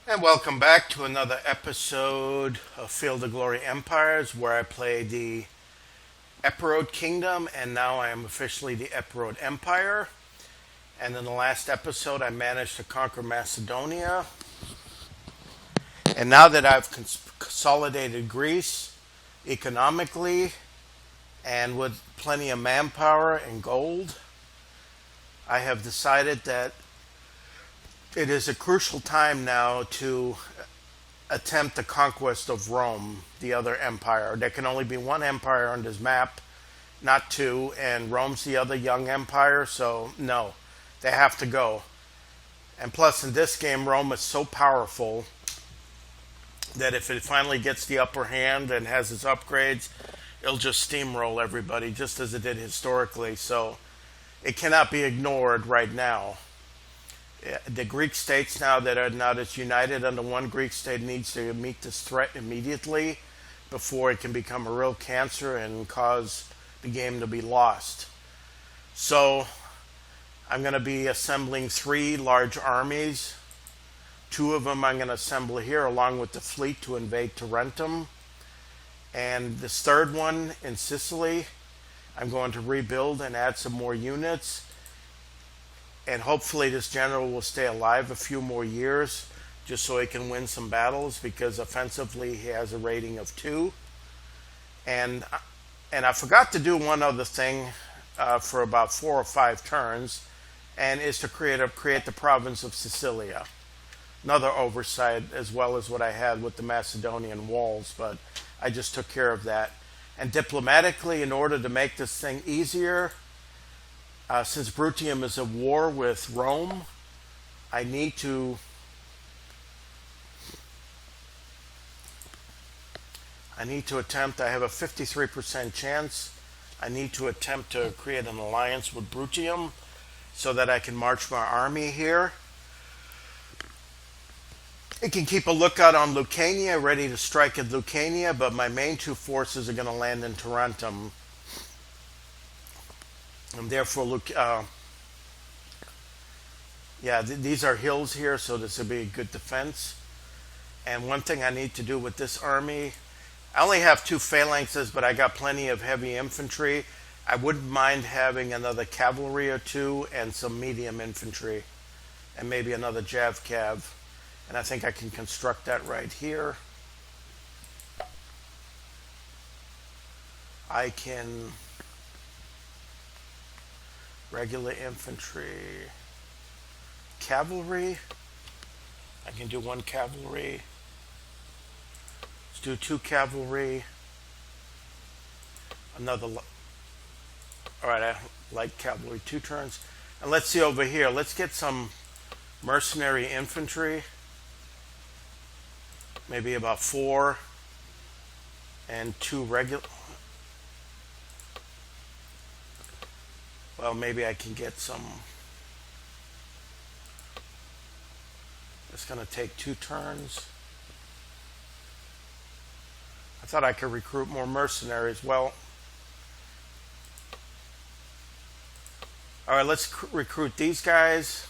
And welcome back to another episode of Field of Glory Empires, where I play the Epirus Kingdom, and now I am officially the Epirus Empire. And in the last episode, I managed to conquer Macedonia. And now that I've consolidated Greece economically and with plenty of manpower and gold, I have decided that it is a crucial time now to attempt the conquest of Rome, the other empire. There can only be one empire on this map, not two, and Rome's the other young empire, so no, they have to go. And plus, in this game, Rome is so powerful that if it finally gets the upper hand and has its upgrades, it'll just steamroll everybody, just as it did historically. So it cannot be ignored right now. The Greek states now that are not as united under one Greek state needs to meet this threat immediately before it can become a real cancer and cause the game to be lost. So I'm going to be assembling 3 large armies. 2 of them I'm going to assemble here along with the fleet to invade Tarentum. And this third one in Sicily, I'm going to rebuild and add some more units. And hopefully this general will stay alive a few more years just so he can win some battles, because offensively he has a rating of 2. And I forgot to do one other thing for about 4 or 5 turns, and is to create the province of Sicilia. Another oversight, as well as what I had with the Macedonian walls, but I just took care of that. And diplomatically, in order to make this thing easier, since Bruttium is at war with Rome, I need to attempt, I have a 53% chance, I need to attempt to create an alliance with Bruttium so that I can march my army here. It can keep a lookout on Lucania, ready to strike at Lucania, but my main 2 forces are going to land in Tarentum. And therefore, these are hills here, so this will be a good defense. And one thing I need to do with this army, I only have 2 phalanxes, but I got plenty of heavy infantry. I wouldn't mind having another cavalry or 2 and some medium infantry, and maybe another Jav-Cav. And I think I can construct that right here. I can regular infantry, cavalry. I can do 1 cavalry. Let's do 2 cavalry. Another. All right, I like cavalry 2 turns. And let's see over here. Let's get some mercenary infantry. Maybe about 4 and 2 regular. Well, maybe I can get some. It's going to take 2 turns. I thought I could recruit more mercenaries. Well, all right, let's recruit these guys.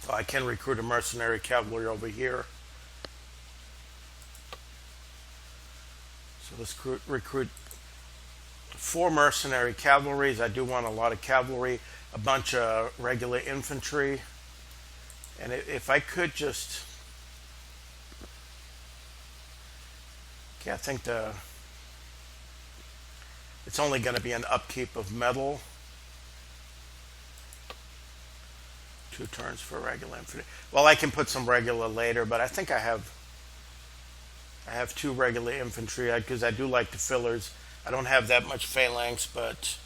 So I can recruit a mercenary cavalry over here. So let's recruit 4 mercenary cavalries. I do want a lot of cavalry, a bunch of regular infantry. And if I could just... Okay, I think it's only going to be an upkeep of metal. 2 turns for regular infantry. Well, I can put some regular later, but I think I have 2 regular infantry because I do like the fillers. I don't have that much phalanx, but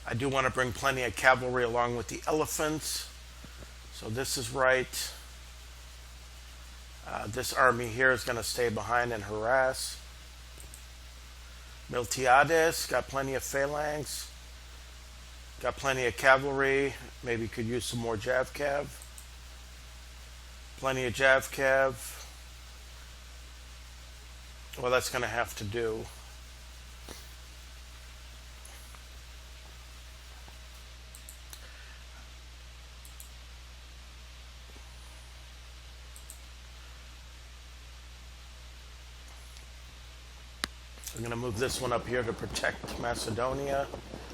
I do want to bring plenty of cavalry along with the elephants. So this is right. This army here is going to stay behind and harass. Miltiades got plenty of phalanx. Got plenty of cavalry. Maybe could use some more Jav-Cav. Plenty of Jav-Cav. Well, that's going to have to do. I'm going to move this one up here to protect Macedonia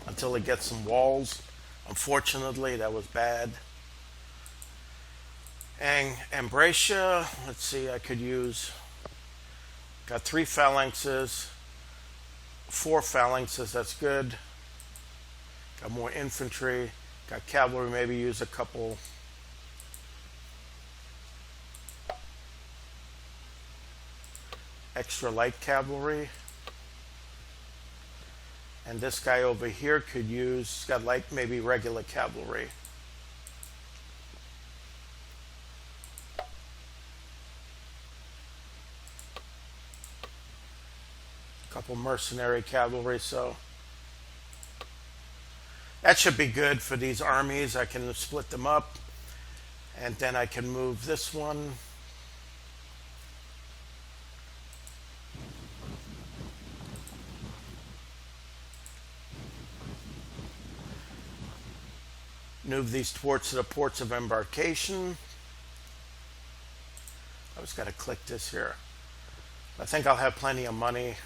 until it gets some walls. Unfortunately, that was bad. And Ambracia, let's see, I could use, got 3 phalanxes, 4 phalanxes, that's good. Got more infantry, got cavalry, maybe use a couple. Extra light cavalry. And this guy over here could use, got like maybe regular cavalry. Couple mercenary cavalry, so that should be good for these armies. I can split them up, and then I can move this one. Move these towards the ports of embarkation. I just got to click this here. I think I'll have plenty of money.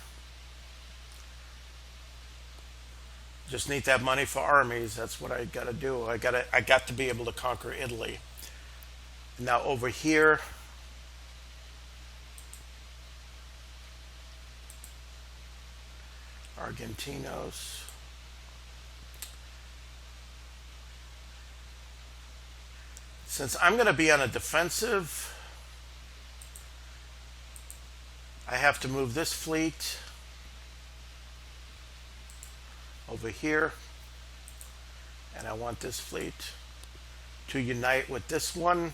Just need that money for armies. That's what I got to do. I got to be able to conquer Italy. Now over here, Argentinos. Since I'm going to be on a defensive, I have to move this fleet over here, and I want this fleet to unite with this one.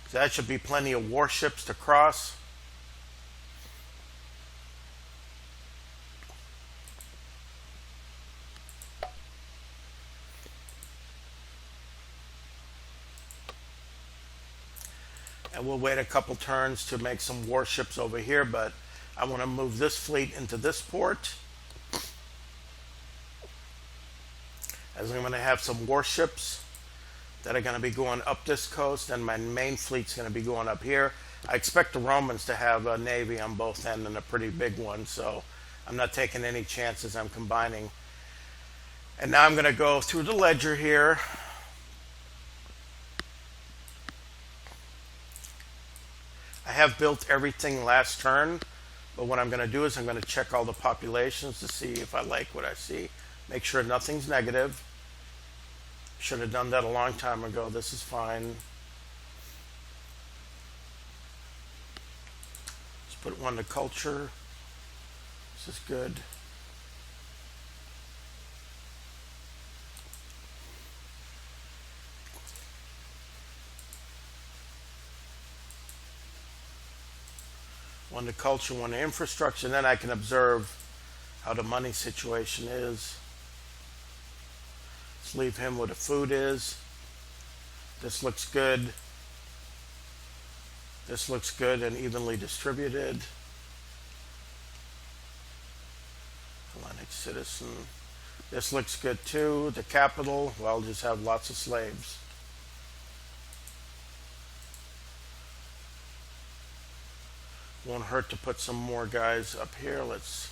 So that should be plenty of warships to cross. And we'll wait a couple turns to make some warships over here, but I want to move this fleet into this port, as I'm going to have some warships that are going to be going up this coast, and my main fleet's going to be going up here. I expect the Romans to have a navy on both ends, and a pretty big one, so I'm not taking any chances. I'm combining. And now I'm going to go through the ledger here. I have built everything last turn, but what I'm going to do is I'm going to check all the populations to see if I like what I see. Make sure nothing's negative. Should have done that a long time ago. This is fine. Let's put one to culture. This is good. One to culture, one to infrastructure, and then I can observe how the money situation is. Let's leave him where the food is. This looks good. This looks good and evenly distributed. Hellenic citizen. This looks good too. The capital, well, just have lots of slaves. Won't hurt to put some more guys up here. Let's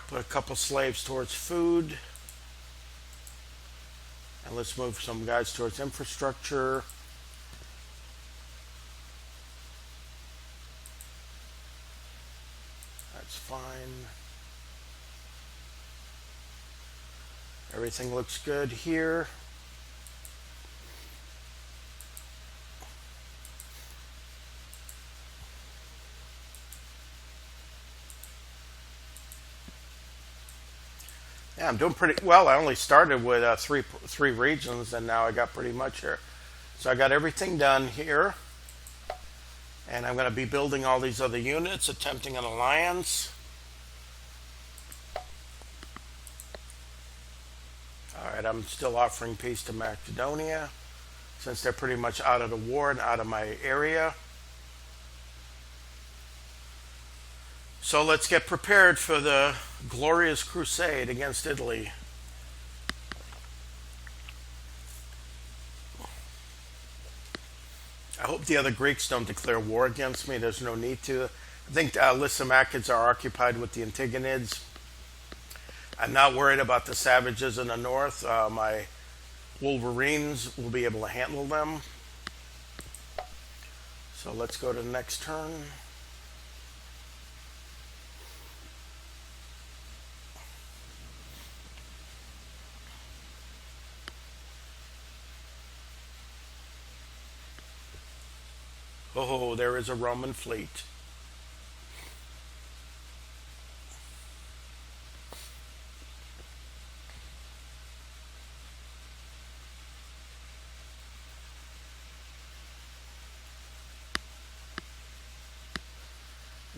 put a couple slaves towards food. And let's move some guys towards infrastructure. That's fine. Everything looks good here. Yeah, I'm doing pretty well. I only started with three regions, and now I got pretty much here. So I got everything done here. And I'm going to be building all these other units, attempting an alliance. Alright, I'm still offering peace to Macedonia, since they're pretty much out of the war and out of my area. So let's get prepared for the glorious crusade against Italy. I hope the other Greeks don't declare war against me. There's no need to. I think Lysimakids are occupied with the Antigonids. I'm not worried about the savages in the north. My Wolverines will be able to handle them. So let's go to the next turn. Oh, there is a Roman fleet.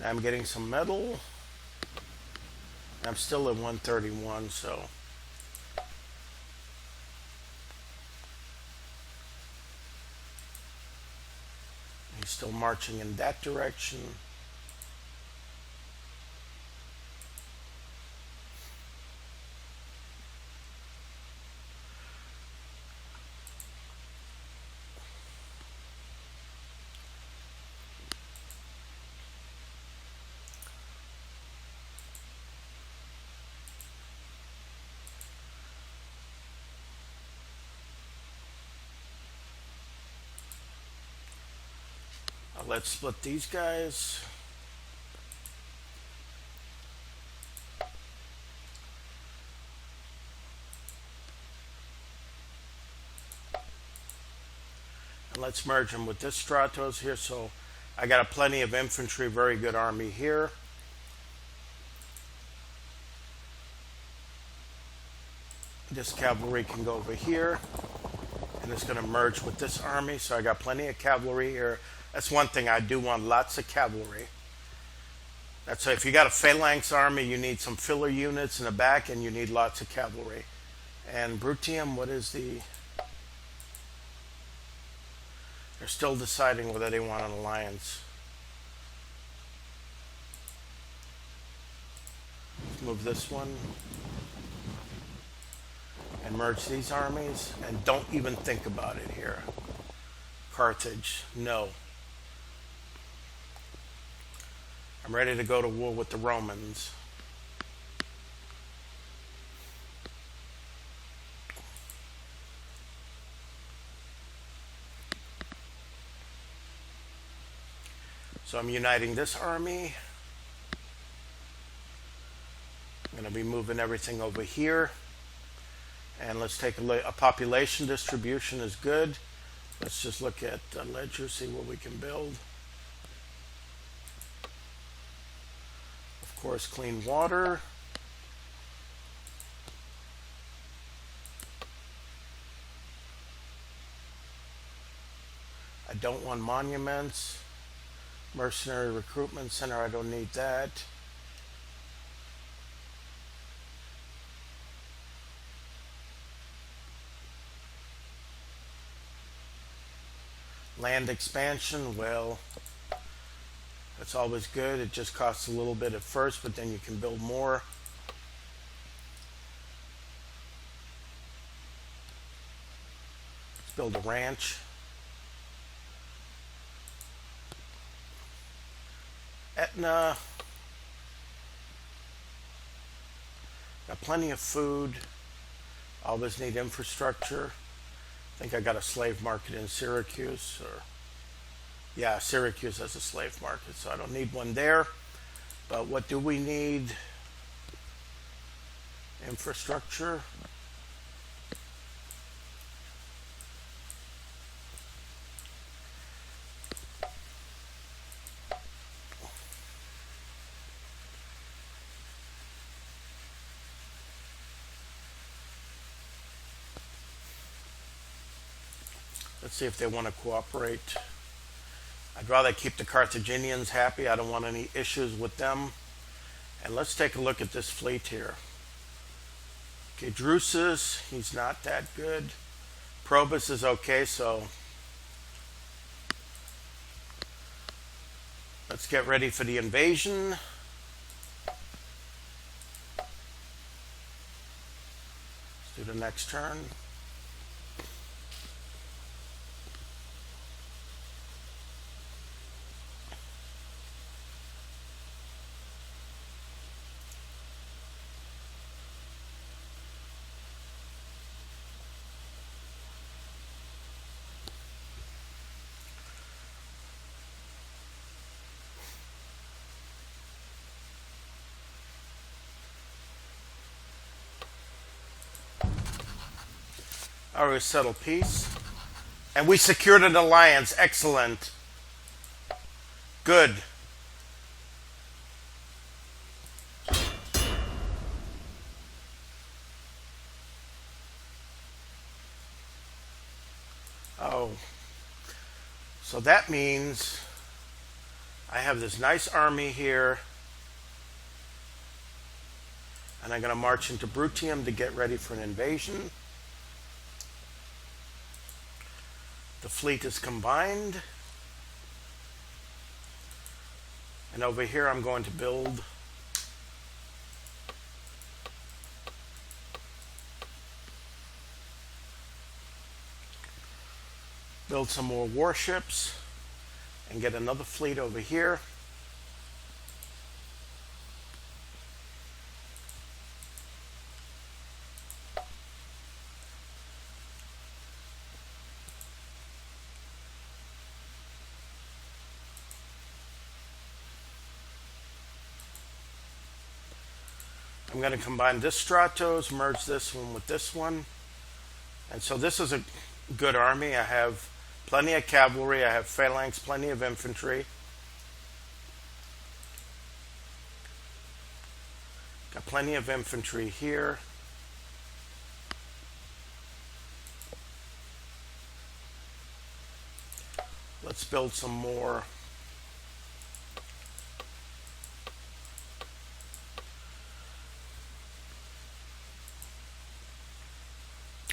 I'm getting some metal. I'm still at 131, so he's still marching in that direction. Let's split these guys. And let's merge them with this Stratos here. So I got a plenty of infantry, very good army here. This cavalry can go over here. And it's going to merge with this army. So I got plenty of cavalry here. That's one thing I do want, lots of cavalry. That's if you got a phalanx army, you need some filler units in the back, and you need lots of cavalry. And Brutium, what is the... They're still deciding whether they want an alliance. Let's move this one. And merge these armies. And don't even think about it here. Carthage, no. I'm ready to go to war with the Romans. So I'm uniting this army. I'm going to be moving everything over here. And let's take a look. A population distribution is good. Let's just look at the ledger, see what we can build. Of course, clean water. I don't want monuments. Mercenary recruitment center, I don't need that. Land expansion, well, that's always good. It just costs a little bit at first, but then you can build more. Let's build a ranch. Etna. Got plenty of food. Always need infrastructure. I think I got a slave market in Syracuse, or yeah, Syracuse has a slave market, so I don't need one there. But what do we need? Infrastructure. Let's see if they want to cooperate. I'd rather keep the Carthaginians happy. I don't want any issues with them. And let's take a look at this fleet here. Okay, Drusus, he's not that good. Probus is okay, so let's get ready for the invasion. Let's do the next turn. Or we settle peace. And we secured an alliance. Excellent. Good. Oh. So that means I have this nice army here. And I'm going to march into Brutium to get ready for an invasion. The fleet is combined. And over here I'm going to build some more warships and get another fleet over here. I'm going to combine this Stratos, merge this one with this one. And so this is a good army. I have plenty of cavalry. I have phalanx, plenty of infantry. Got plenty of infantry here. Let's build some more.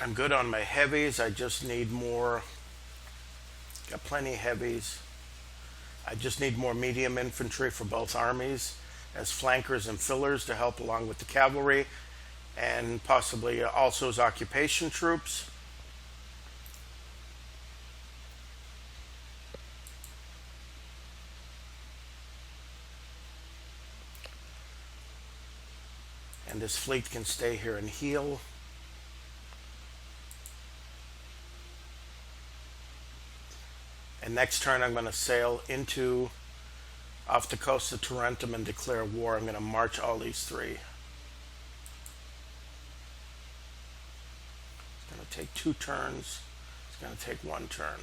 I'm good on my heavies. I just need more. Got plenty of heavies. I just need more medium infantry for both armies as flankers and fillers to help along with the cavalry, and possibly also as occupation troops. And this fleet can stay here and heal. And next turn I'm going to sail off the coast of Tarentum and declare war. I'm going to march all these three. It's going to take 2 turns. It's going to take 1 turn.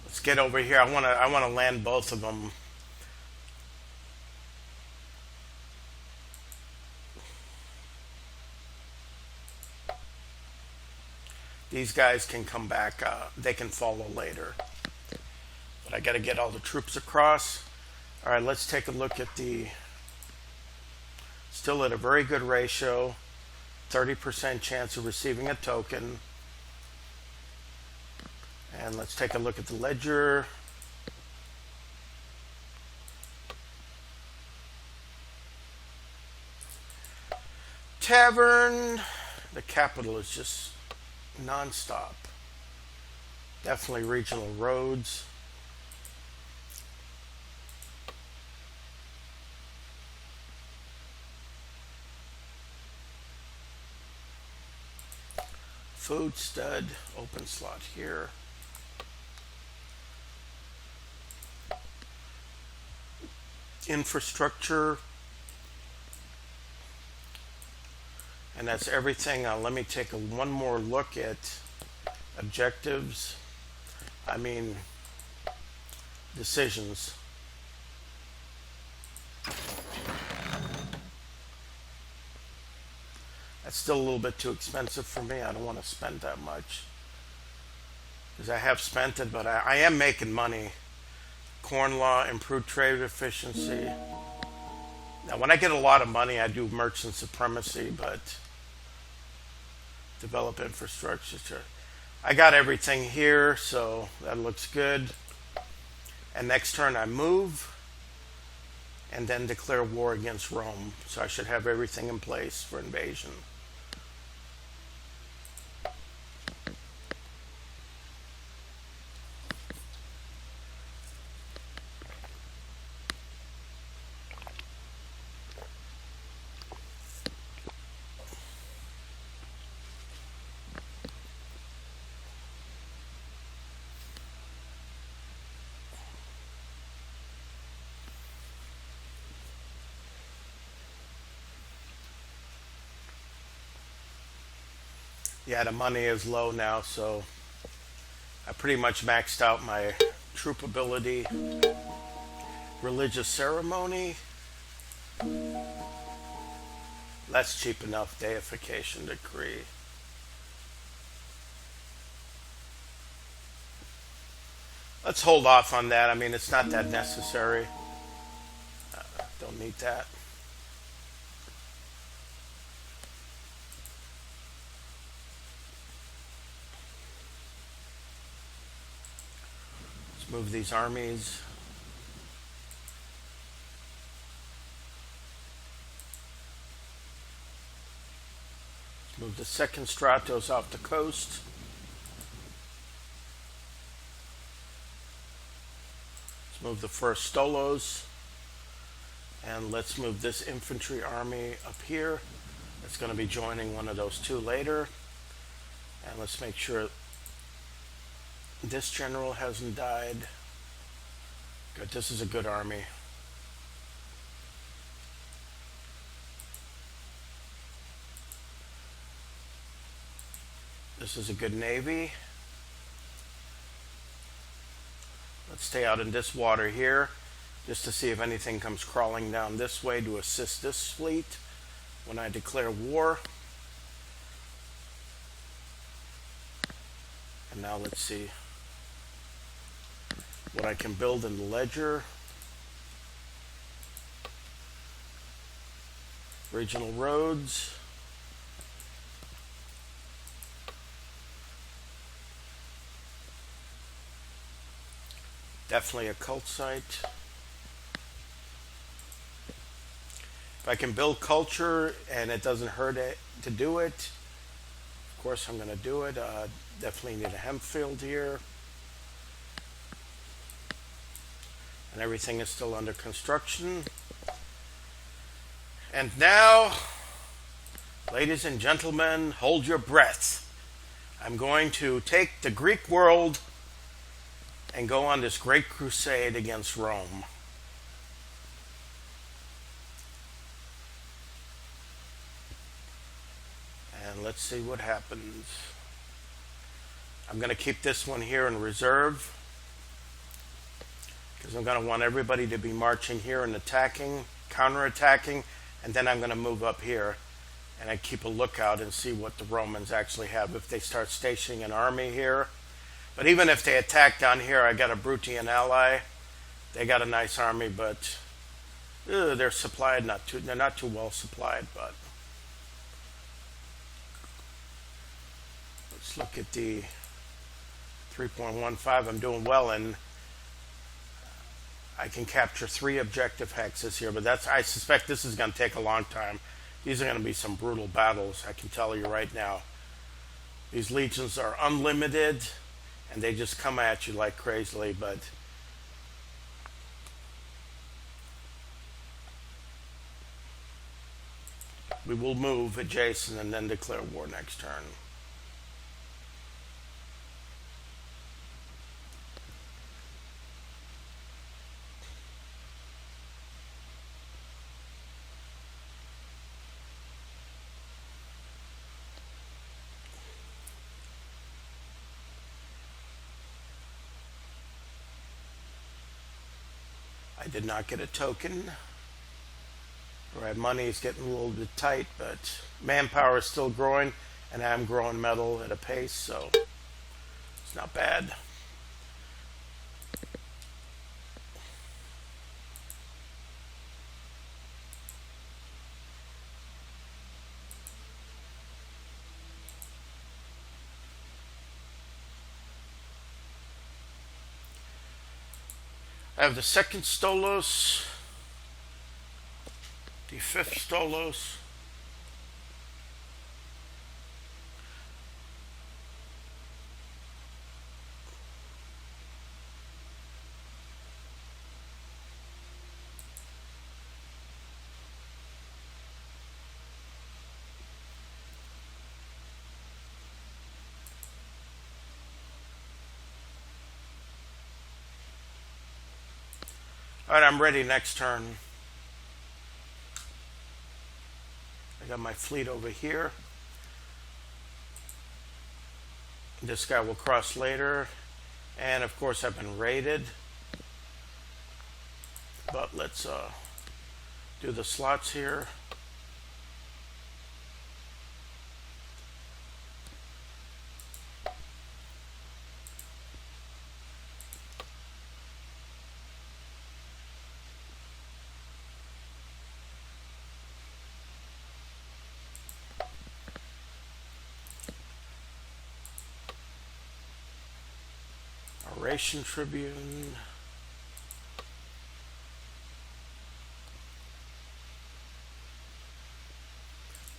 Let's get over here. I want to land both of them. These guys can come back. They can follow later. But I got to get all the troops across. All right, let's take a look at still at a very good ratio. 30% chance of receiving a token. And let's take a look at the ledger. Tavern. The capital is just non-stop. Definitely regional roads. Food stud, open slot here. Infrastructure. And that's everything. Let me take one more look at objectives. I mean, decisions. That's still a little bit too expensive for me. I don't want to spend that much. Because I have spent it, but I am making money. Corn law, improved trade efficiency. Now, when I get a lot of money, I do merchant supremacy, but develop infrastructure. I got everything here, so that looks good. And next turn I move and then declare war against Rome. So I should have everything in place for invasion. Yeah, the money is low now, so I pretty much maxed out my troop ability. Religious ceremony. That's cheap enough. Deification decree. Let's hold off on that. I mean, it's not that necessary. Don't need that. Let's move these armies. Let's move the second stratos off the coast. Let's move the first stolos. And let's move this infantry army up here. It's going to be joining one of those two later. And let's make sure this general hasn't died. Good, this is a good army. This is a good navy. Let's stay out in this water here, just to see if anything comes crawling down this way to assist this fleet when I declare war. And now let's see what I can build in the ledger. Regional roads. Definitely a cult site. If I can build culture and it doesn't hurt it to do it, of course I'm going to do it. Definitely need a hemp field here. And everything is still under construction. And now, ladies and gentlemen, hold your breath. I'm going to take the Greek world and go on this great crusade against Rome. And let's see what happens. I'm going to keep this one here in reserve because I'm going to want everybody to be marching here and attacking, counterattacking, and then I'm going to move up here and I keep a lookout and see what the Romans actually have if they start stationing an army here. But even if they attack down here, I got a Bruttian ally. They got a nice army, but they're supplied they're not too well supplied. But let's look at the 3.15. I'm doing well, and I can capture 3 objective hexes here. But I suspect this is going to take a long time. These are going to be some brutal battles. I can tell you right now. These legions are unlimited. And they just come at you like crazily, but we will move adjacent and then declare war next turn. I did not get a token. Right, money is getting a little bit tight, but manpower is still growing, and I'm growing metal at a pace, so it's not bad. I have the second Stolos, the fifth Stolos, all right, I'm ready next turn. I got my fleet over here. This guy will cross later. And of course I've been raided. But let's do the slots here. Oration Tribune.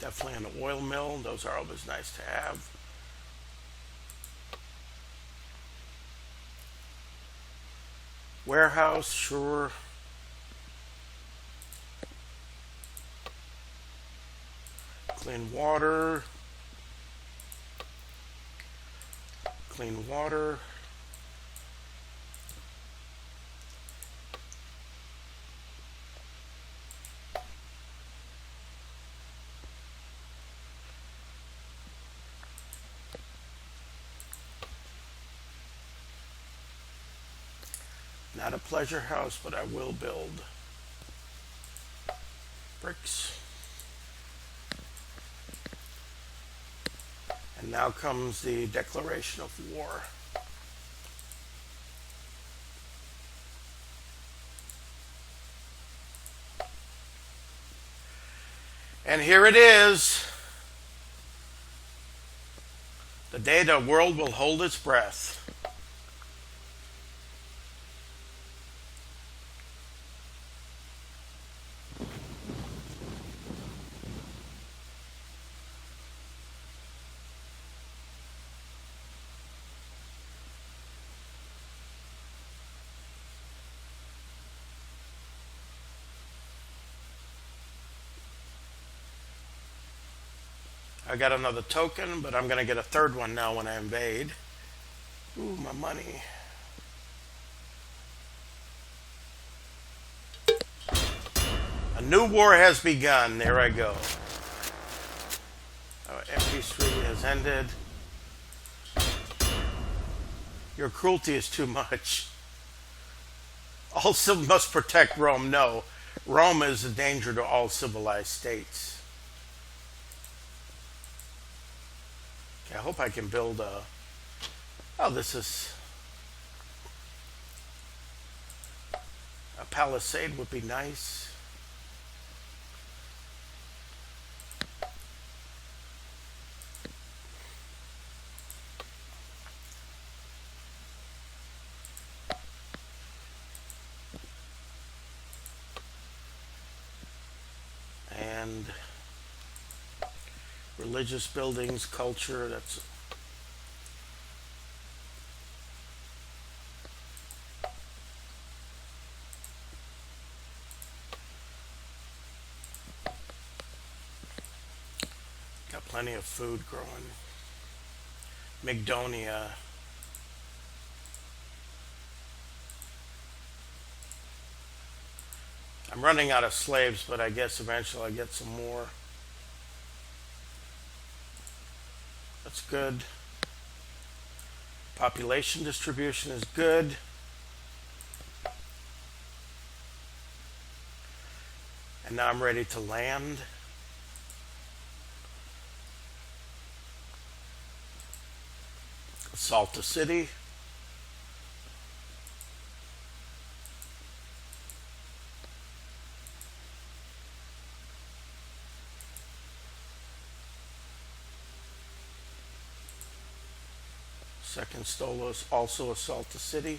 Definitely an oil mill. Those are always nice to have. Warehouse, sure. Clean water. Clean water. Not a pleasure house, but I will build bricks. And now comes the declaration of war. And here it is. The day the world will hold its breath. I got another token, but I'm going to get a third one now when I invade. Ooh, my money. A new war has begun. There I go. MP3 has ended. Your cruelty is too much. All must protect Rome. No, Rome is a danger to all civilized states. I hope I can build a... Oh, this is... A palisade would be nice. And... religious buildings, culture, that's... Got plenty of food growing. Mygdonia. I'm running out of slaves, but I guess eventually I'll get some more. That's good. Population distribution is good. And now I'm ready to land. Assault the city. Second Stolos also assault the city.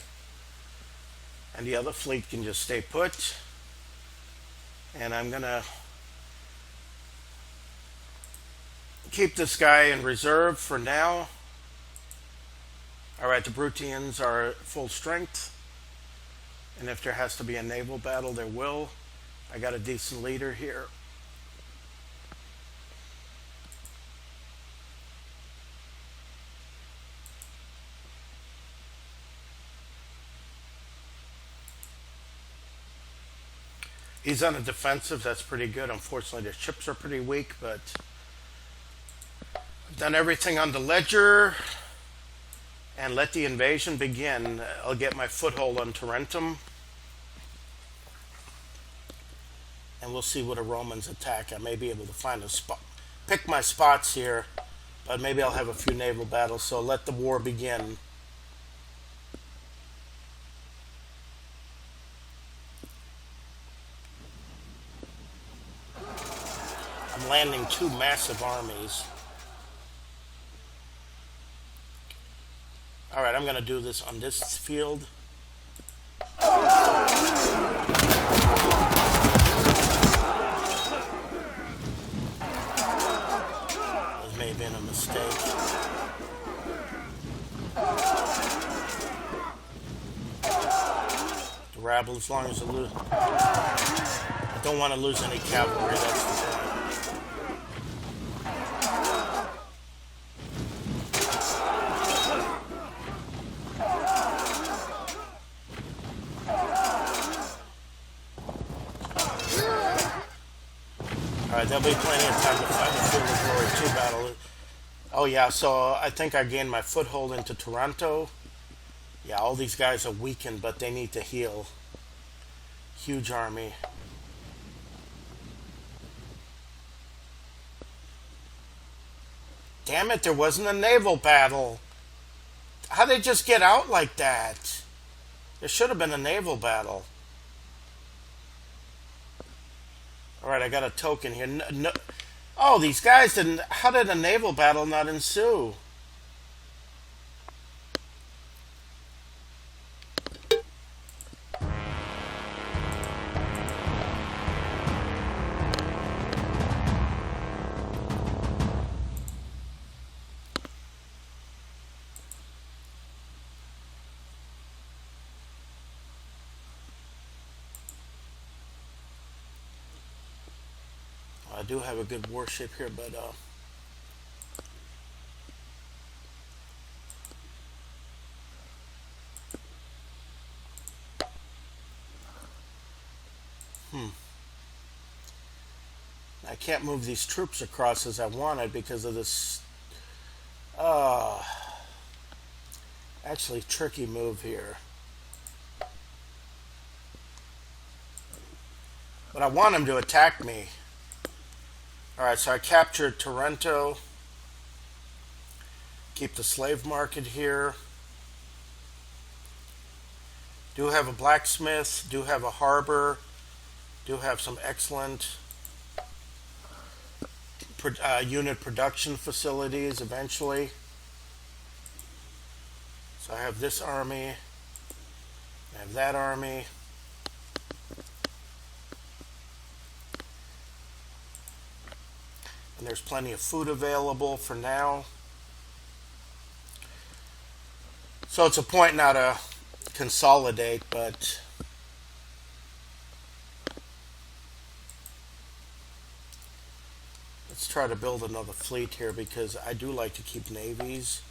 And the other fleet can just stay put. And I'm going to keep this guy in reserve for now. Alright, the Brutians are at full strength. And if there has to be a naval battle, there will. I got a decent leader here. He's on a defensive, that's pretty good. Unfortunately, the ships are pretty weak, but I've done everything on the ledger. and let the invasion begin. I'll get my foothold on Tarentum, and we'll see what a Romans attack. I may be able to find a spot, pick my spots here, but maybe I'll have a few naval battles. So let the war begin. I'm landing two massive armies. All right, I'm going to do this on this field. This may have been a mistake. The rabble, as long as I don't want to lose any cavalry, that's the thing. Alright, there'll be plenty of time to fight the Field of Glory 2 battle. Oh yeah, so I think I gained my foothold into Toronto. Yeah, all these guys are weakened, but they need to heal. Huge army. Damn it, there wasn't a naval battle. How'd they just get out like that? There should have been a naval battle. Alright, I got a token here. No, oh, these guys didn't... How did a naval battle not ensue? I do have a good warship here, but I can't move these troops across as I wanted because of this actually tricky move here. But I want them to attack me. Alright, so I captured Taranto. Keep the slave market here. Do have a blacksmith. Do have a harbor. Do have some excellent unit production facilities eventually. So I have this army. I have that army. And there's plenty of food available for now. So it's a point now to consolidate, but let's try to build another fleet here because I do like to keep navies.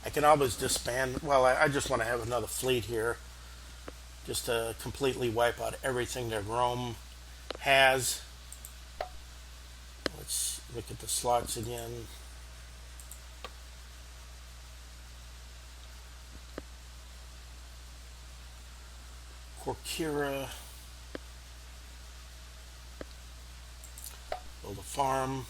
I can always disband. Well, I just want to have another fleet here just to completely wipe out everything that Rome has. Let's look at the slots again. Corcyra. Build a farm.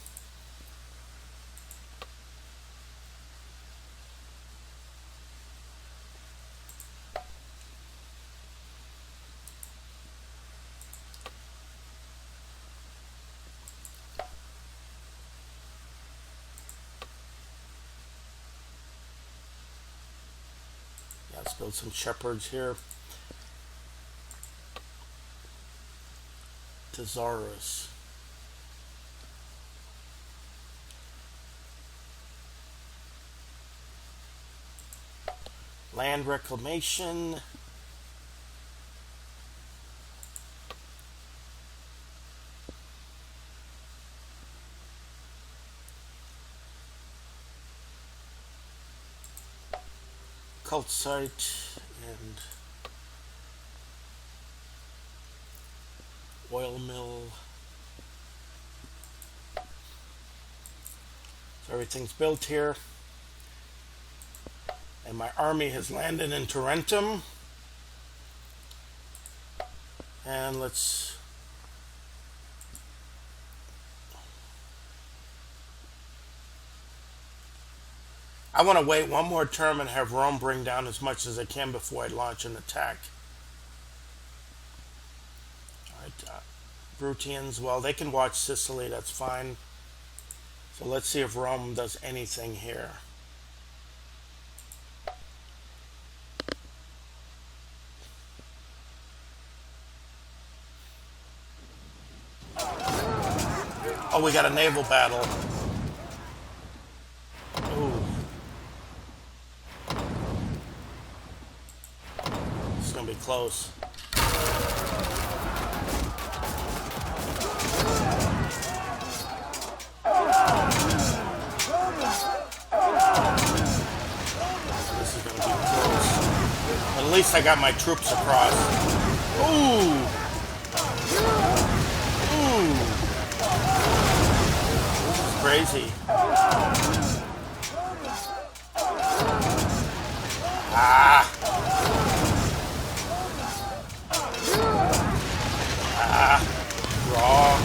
Let's build some shepherds here. Thesaurus. Land reclamation. cult site and oil mill. So everything's built here. And my army has landed in Tarentum. And I want to wait one more term and have Rome bring down as much as I can before I launch an attack. Alright, Brutians, well, they can watch Sicily, that's fine. So let's see if Rome does anything here. Oh, we got a naval battle. Ooh. It's gonna be close. This is gonna be close. At least I got my troops across. Ooh. Ooh. Crazy. Ah. Ah. Raw.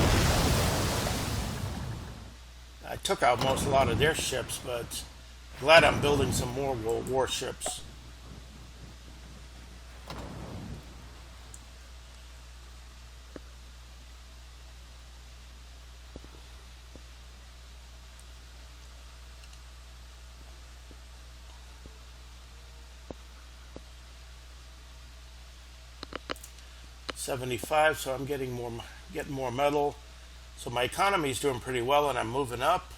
I took out a lot of their ships, but glad I'm building some more warships. $75, so I'm getting more metal. So my economy is doing pretty well, and I'm moving up.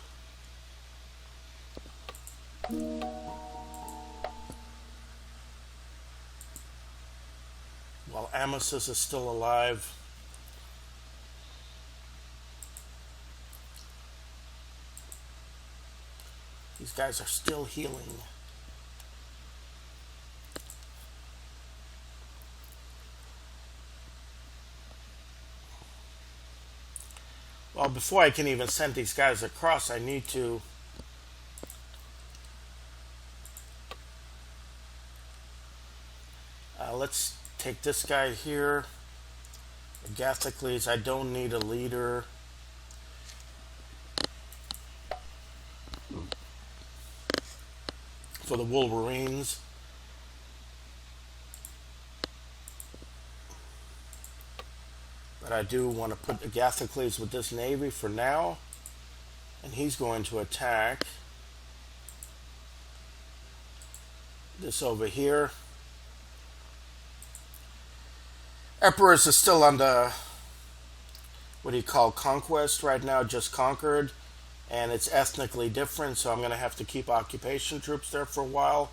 While Amasis is still alive. These guys are still healing. Well, before I can even send these guys across, I need to let's take this guy here. Agathocles, I don't need a leader. For the Wolverines. But I do want to put Agathocles with this navy for now. And he's going to attack this over here. Epirus is still under, what do you call, conquest right now, just conquered. And it's ethnically different, so I'm going to have to keep occupation troops there for a while.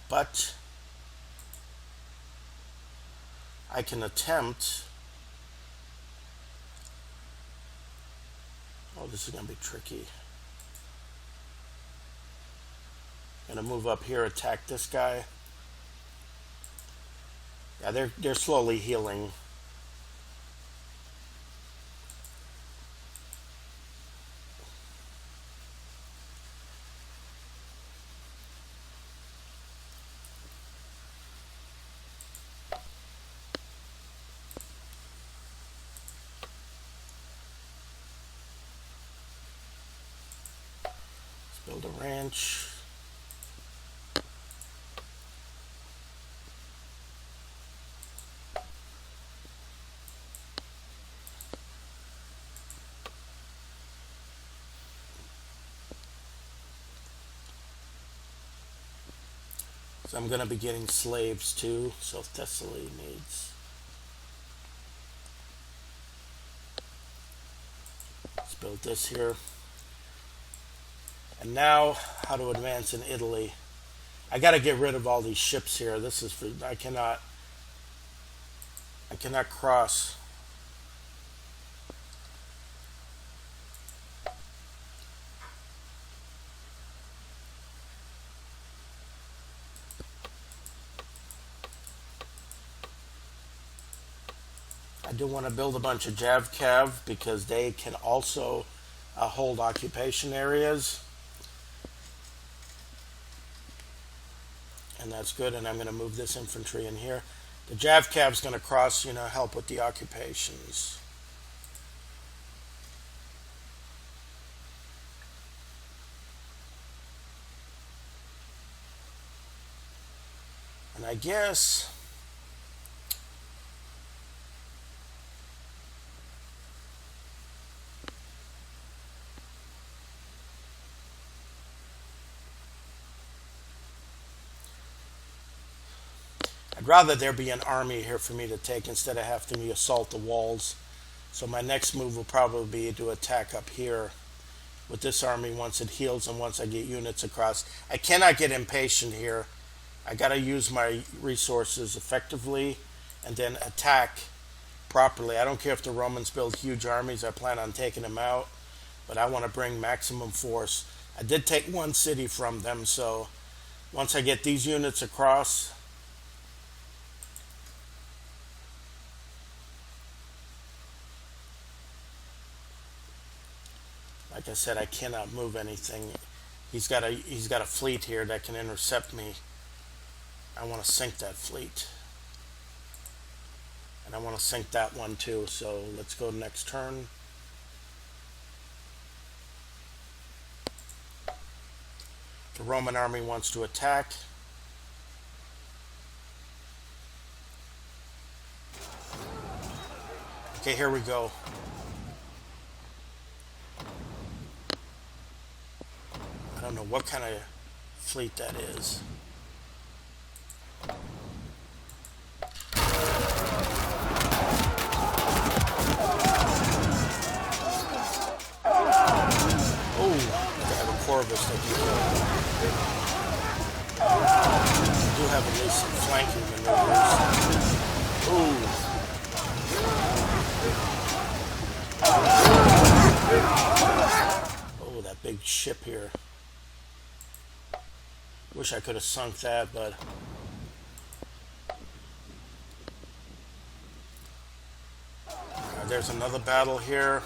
But I can attempt. Oh, this is going to be tricky. I'm going to move up here, attack this guy. Yeah, they're slowly healing. Let's build a ranch. So I'm going to be getting slaves too, so Thessaly needs. Let's build this here. And now, how to advance in Italy. I got to get rid of all these ships here. This is for, I cannot cross. I do want to build a bunch of Javcav because they can also hold occupation areas. And that's good, and I'm going to move this infantry in here. The Javcav's going to cross, help with the occupations. And I guess I'd rather there be an army here for me to take instead of having to assault the walls. So my next move will probably be to attack up here with this army once it heals and once I get units across. I cannot get impatient here. I got to use my resources effectively and then attack properly. I don't care if the Romans build huge armies. I plan on taking them out, but I want to bring maximum force. I did take one city from them, so once I get these units across, like I said, I cannot move anything. He's got a fleet here that can intercept me. I want to sink that fleet. And I want to sink that one too. So let's go next turn. The Roman army wants to attack. Okay, here we go. I don't know what kind of fleet that is. Oh, I have a Corvus that can kill. I do have at least some flanking maneuvers. Oh, that big ship here. Wish I could have sunk that, but there's another battle here,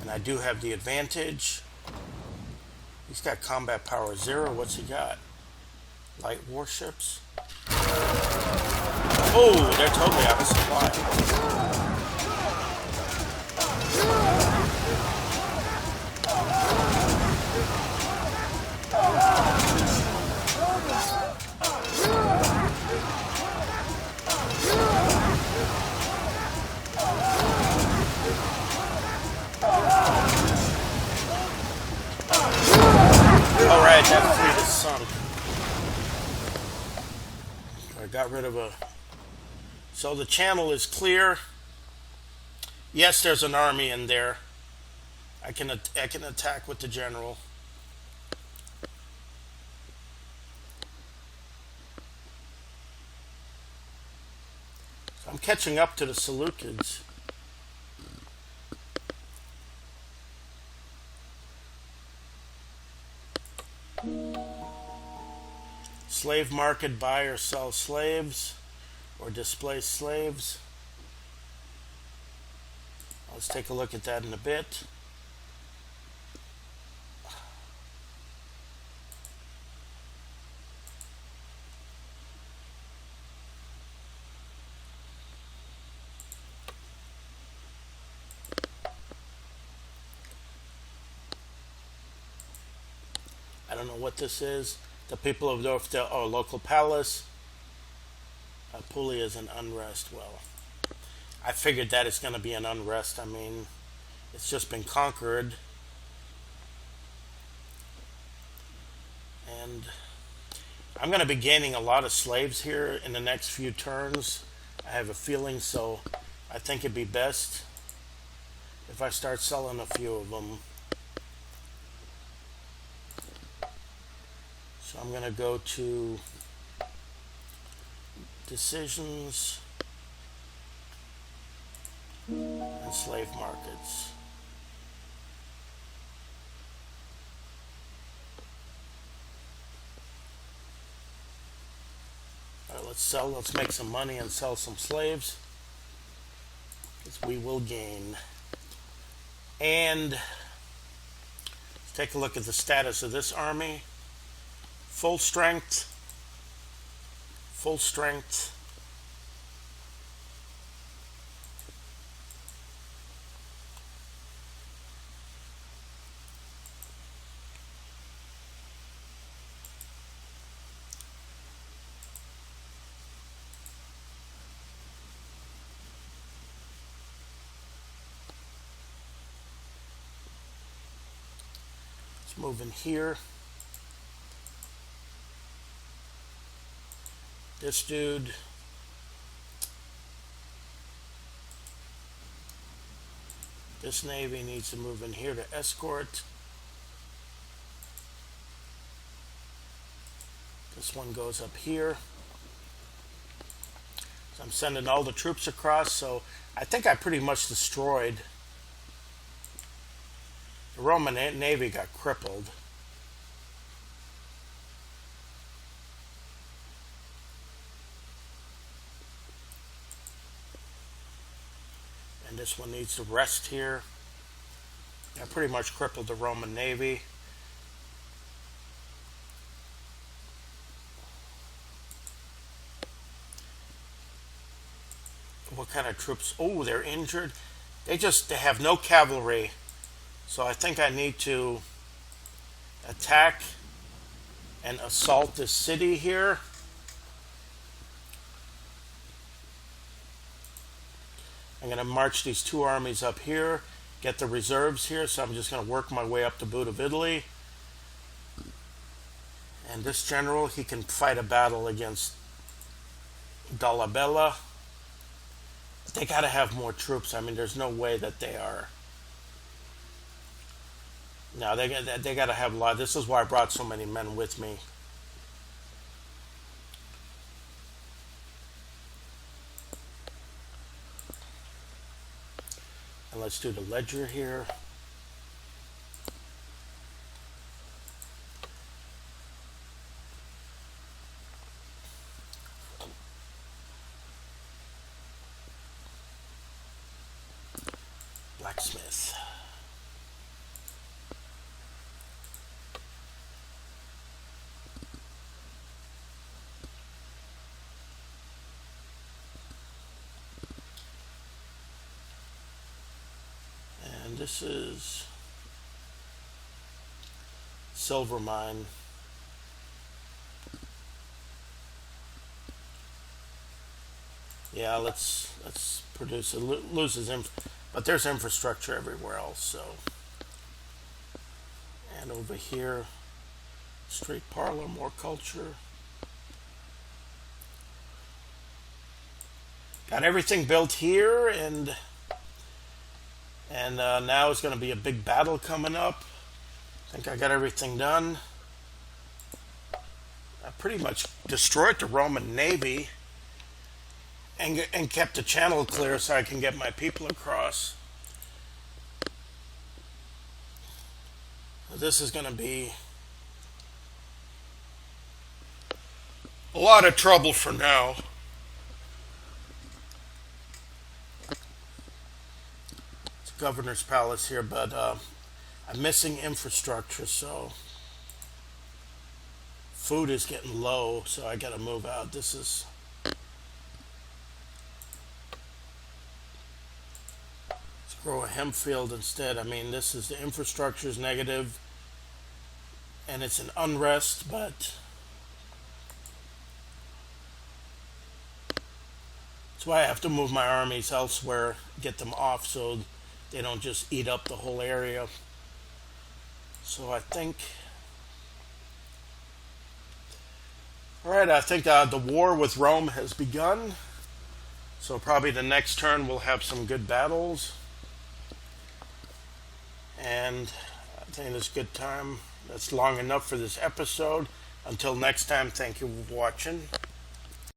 and I do have the advantage. He's got combat power 0. What's he got? Light warships. Oh, they're totally out of supply. Alright, that fleet is sunk. I got rid of a... So the channel is clear. Yes, there's an army in there. I can attack with the general. So I'm catching up to the Seleucids. Slave market, buy or sell slaves or displace slaves. Let's take a look at that in a bit. I don't know what this is. The people of Northdale, local palace. Apulia is an unrest. Well, I figured that it's going to be an unrest. I mean, it's just been conquered. And I'm going to be gaining a lot of slaves here in the next few turns. I have a feeling, so I think it'd be best if I start selling a few of them. So I'm going to go to decisions and slave markets. All right, let's make some money and sell some slaves. because we will gain. And let's take a look at the status of this army. Full strength. Full strength. Let's move in here. This dude. This navy needs to move in here to escort. This one goes up here. So I'm sending all the troops across. So I think I pretty much destroyed. The Roman Navy got crippled. And this one needs to rest here. I pretty much crippled the Roman Navy. What kind of troops? Oh, they're injured. They have no cavalry. So I think I need to attack and assault this city here. I'm going to march these two armies up here, get the reserves here, so I'm just going to work my way up to boot of Italy. And this general, he can fight a battle against Dolabella. They got to have more troops. I mean, there's no way that they are. No, they got to have a lot. This is why I brought so many men with me. And let's do the ledger here. Blacksmith. And this is silver mine. Yeah, let's produce it. Loses but there's infrastructure everywhere else. So, and over here, street parlor, more culture. Got everything built here, and now it's going to be a big battle coming up. I think I got everything done. I pretty much destroyed the Roman Navy and kept the channel clear so I can get my people across. This is going to be a lot of trouble for now. It's a governor's palace here, but I'm missing infrastructure, so food is getting low, so I got to move out. This is grow a hemp field instead. I mean, this is the infrastructure is negative and it's an unrest, but that's why I have to move my armies elsewhere, get them off so they don't just eat up the whole area. So I think, all right, I think the war with Rome has begun. So probably the next turn we'll have some good battles. And I think it's a good time. That's long enough for this episode. Until next time, thank you for watching.